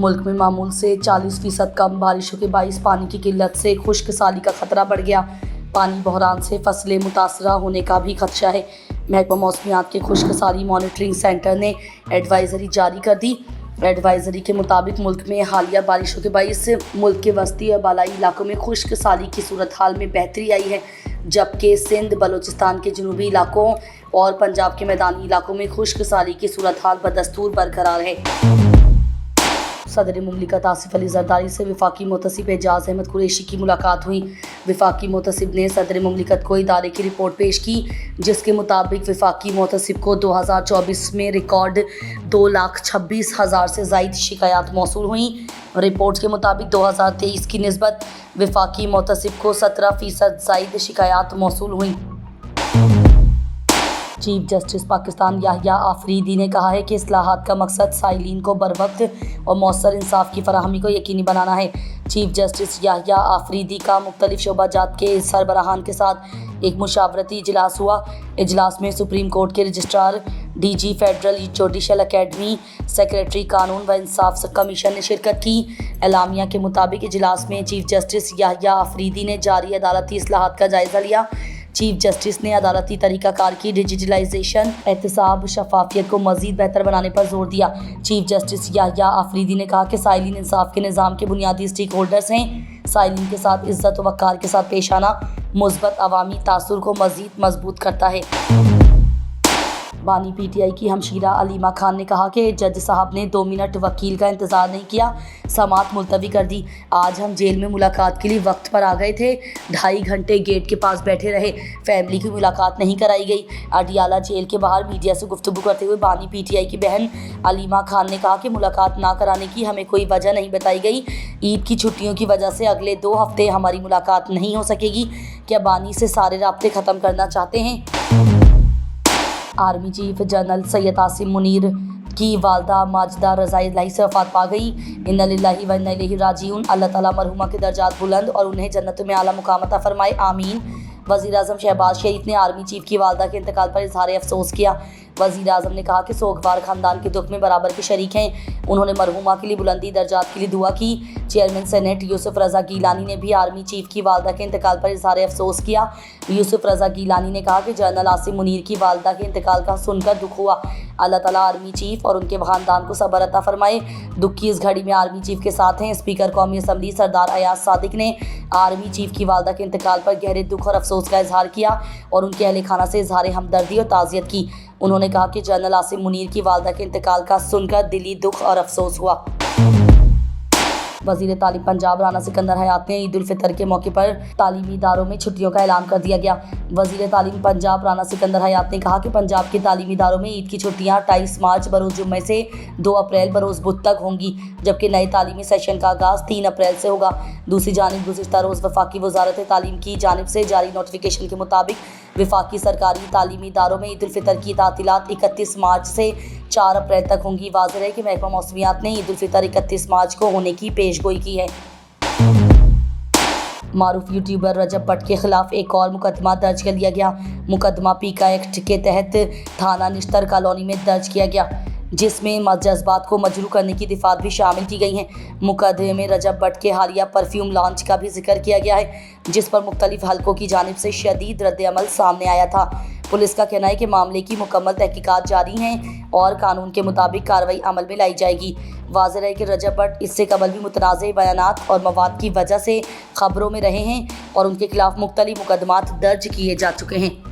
मुल्क में मामूल से 40% कम बारिशों के बाइस पानी की किल्लत से खुश्क साली का खतरा बढ़ गया। पानी बहरान से फसलें मुतासरा होने का भी खदशा है। महकमा मौसमियात के खुश्क साली मॉनिटरिंग सेंटर ने एडवाइजरी जारी कर दी। एडवाइजरी के मुताबिक मुल्क में हालिया बारिशों के बाइस मुल्क के वस्ती और बालाई इलाकों में खुश्क साली की सूरत हाल में बेहतरी आई है, जबकि सिंध, बलूचिस्तान के जनूबी इलाकों और पंजाब के मैदानी इलाकों में खुश्क साली की सूरत हाल बदस्तूर बरकरार है। सदर मुमलिकत आसिफ अली जरदारी से वफाकी मुतसिब एजाज अहमद कुरैशी की मुलाकात हुई। वफाकी मुतसिब ने सदर मुमलिकत को इदारे की रिपोर्ट पेश की, जिसके मुताबिक वफाकी मुतसिब को 2024 में रिकॉर्ड 2,26,000 से ज़ायद शिकायत मौसूल हुई। रिपोर्ट के मुताबिक 2023 की निस्बत वफाकी मुतसिब को 17% ज़ायद शिकायत मौसूल हुई। चीफ जस्टिस पाकिस्तान याहिया आफरीदी ने कहा है कि इस्लाहात का मकसद साइलिन को बरवक्त और मौसर इंसाफ की फराहमी को यकीनी बनाना है। चीफ जस्टिस याहिया आफरीदी का मुख्तलिफ शोबाजात के सरबराहान के साथ एक मुशावरती इजलास हुआ। इजलास में सुप्रीम कोर्ट के registrar, DG federal judicial academy, secretary कानून व इंसाफ कमीशन ने शिरकत की। एलामिया के मुताबिक इजलास में चीफ जस्टिस याहिया आफरीदी ने जारी अदालती इस्लाहात का जायज़ा लिया। चीफ जस्टिस ने अदालती तरीक़ाकार की डिजिटलाइजेशन, एहतसाब, शफाफियत को मज़ीद बेहतर बनाने पर जोर दिया। चीफ जस्टिस याहिया आफरीदी ने कहा कि साइलिन इंसाफ के निज़ाम के बुनियादी स्टेक होल्डर्स हैं। साइलिन के साथ इज़्ज़त व वक़ार के साथ पेश आना मुस्बत अवामी तासुर को मज़ीद मजबूत करता है। बानी PTI की हमशीरा अलीमा खान ने कहा कि जज साहब ने 2 मिनट वकील का इंतज़ार नहीं किया, समात मुलतवी कर दी। आज हम जेल में मुलाकात के लिए वक्त पर आ गए थे, 2.5 घंटे गेट के पास बैठे रहे, फैमिली की मुलाकात नहीं कराई गई। अडियाला जेल के बाहर मीडिया से गुफ्तगू करते हुए बानी PTI की बहन अलीमा खान ने कहा कि मुलाकात ना कराने की हमें कोई वजह नहीं बताई गई। ईद की छुट्टियों की वजह से अगले 2 हफ्ते हमारी मुलाकात नहीं हो सकेगी। क्या बानी से सारे राब्ते ख़त्म करना चाहते हैं? Army chief general Syed Asim Munir की वालदा माजिदा रज़ाए इलाही से वफ़ात पा गई। इन्ना लिल्लाहि व इन्ना इलैहि राजिऊन। अल्लाह ताला मरहुमा के दर्जात बुलंद और उन्हें जन्नत में आला मुकाम अता फरमाए, आमीन। वज़ीर आज़म शहबाज शरीफ ने आर्मी चीफ की वालदा के इंतकाल पर इजहार अफसोस किया। वज़ीर आज़म ने कहा कि सोगवार ख़ानदान के दुख में बराबर के शरीक हैं। उन्होंने मरहुमा के लिए बुलंदी दर्जात के लिए दुआ की। चेयरमैन सेनेट यूसुफ रज़ा गीलानी ने भी आर्मी चीफ की वालदा के इंतकाल पर इजहार अफसोस किया। यूसुफ रज़ा गीलानी ने कहा कि जनरल आसिम मुनीर की वालदा के इंतकाल का सुनकर दुख हुआ। अल्लाह ताला आर्मी चीफ और उनके ख़ानदान को सब्र अता फरमाए। दुख की इस घड़ी में आर्मी चीफ के साथ हैं। स्पीकर कौमी असम्बली सरदार अयाज सादिक ने आर्मी चीफ की वालदा के इंतकाल पर गहरे दुख और अफसोस का इजहार किया और उनके अहले खाना से इजहार हमदर्दी और ताज़ियत की। उन्होंने कहा कि जनरल आसिम मुनीर की वालदा के इंतकाल का सुनकर दिली दुख और अफसोस हुआ। वज़ीर तालीम पंजाब राना सिकंदर हयात ने ईद उल फितर के मौके पर तालीमी इदारों में छुट्टियों का ऐलान कर दिया गया। वज़ीर तालीम पंजाब राना सिकंदर हयात ने कहा कि पंजाब के तालीमी इदारों में ईद की छुट्टियां 28 मार्च बरोज़ जुम्मे से 2 अप्रैल बरोज़ बुध तक होंगी, जबकि नए तालीमी सेशन का आगाज़ 3 अप्रैल से होगा। दूसरी जानिब गुज़िश्ता रोज़ वफाकी वज़ारत तालीम की जानिब से जारी नोटिफिकेशन के मुताबिक वफाकी सरकारी तालीमी इदारों में ईद उल फितर की तातीलात 31 मार्च से 4 अप्रैल तक होंगी। वाज़ेह है कि महकमा मौसमियात ने ईद उल फितर 31 मार्च को होने की पेशगोई की है। मारूफ यूट्यूबर रजब भट्ट के खिलाफ एक और मुकदमा दर्ज कर लिया गया। मुकदमा पीका एक्ट के तहत थाना निश्तर कॉलोनी में दर्ज किया गया, जिसमें जज्बात को मजरू करने की दिफात भी शामिल की गई हैं। मुकदमे में रजब भट्ट के हालिया परफ्यूम लॉन्च का भी जिक्र किया गया है, जिस पर मुख्तलिफ हलकों की जानिब से शदीद रद्द-ए-अमल सामने आया था। पुलिस का कहना है कि मामले की मुकम्मल तहकीकात जारी हैं और कानून के मुताबिक कार्रवाई अमल में लाई जाएगी। वाज़ेह है कि रजब भट्ट इससे कबल भी मुतनाज़े बयानात और मवाद की वजह से खबरों में रहे हैं और उनके खिलाफ मुख्तलिफ मुकदमात दर्ज किए जा चुके हैं।